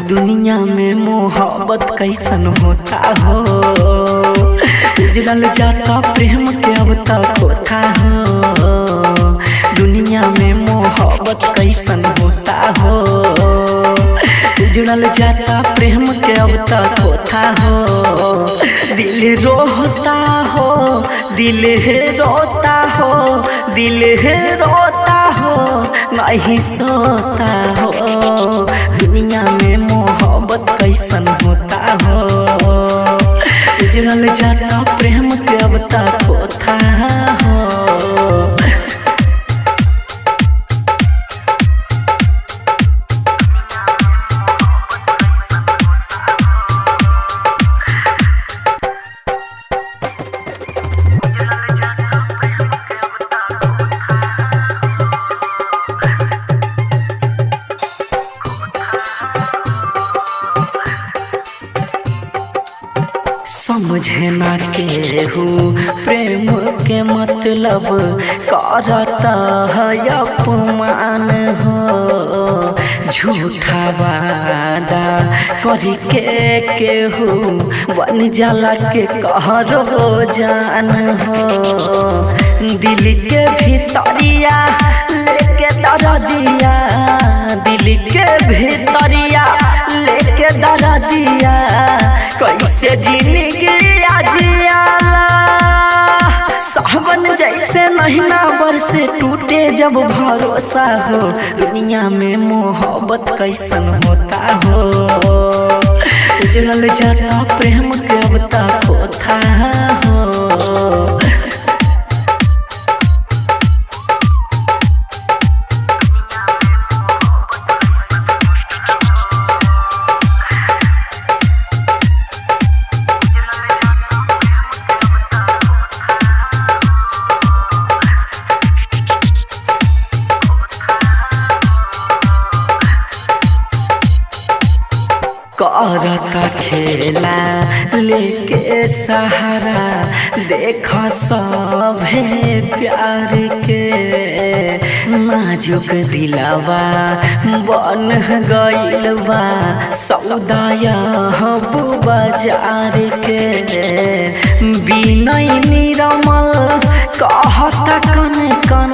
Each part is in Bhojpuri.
दुनिया में मोहब्बत कैसन होता हो, उजड़ल जाता प्रेम के अब तक होता हो। दुनिया में मोहब्बत कैसन होता हो, उजड़ल जाता प्रेम के अब तक होता हो। दिल रोता हो, दिल रोता हो, दिल रोता हो, नहीं सोता हो। दुनिया में मोहब्बत कैसन होता हो, उजड़ल जाता प्रेम के अब तक होता हो। समझे ना केहू प्रेम के मतलब, करता है अपमान हो। झूठा वादा करके केहू बन जाला के कहरो जान हो। दिल के भीतरिया लेके दर्दिया, दिल के भीतरिया लेके दर्दिया, कैसे जिंदगी जियाला। सावन जैसे महीना बरसे टूटे जब भरोसा हो। दुनिया में मोहब्बत कैसन होता हो, उजड़ल जाता प्रेम के अब तक होता हो। करता खेला लेके सहारा, देखा सभे प्यार के। नाजुक दिलवा बन गइल बा सौदाया बाजार के। विनय निर्मल कहता कन कन,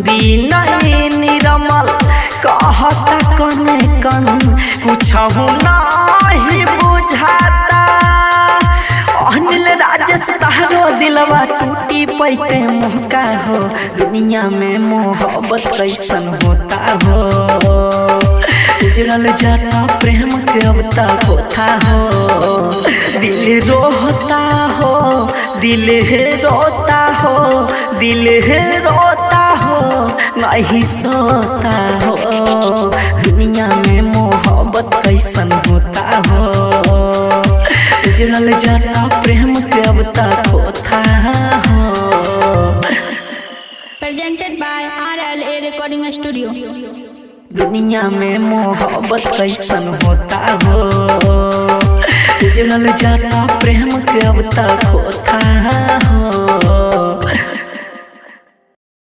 विनय निर्मल कहता कन कन, पूछहु नहीं बुझाता। अनिल राजेश तारो दिलवा टूटी पैते मुहका हो। दुनिया में मोहब्बत कैसन होता हो, उजड़ल जाता प्रेम के अब तक होता हो। दिल रोता हो, दिल रोता हो, दिल रोता हो, नहीं सोता हो। दुनिया में मोहब्बत कैसन होता हो, उजड़ल जाता प्रेम के अब तक होता हो। Presented by RLA Recording Studio। दुनिया में मोहब्बत कैसन होता हो, उजड़ल जाता प्रेम के अब तक होता हो।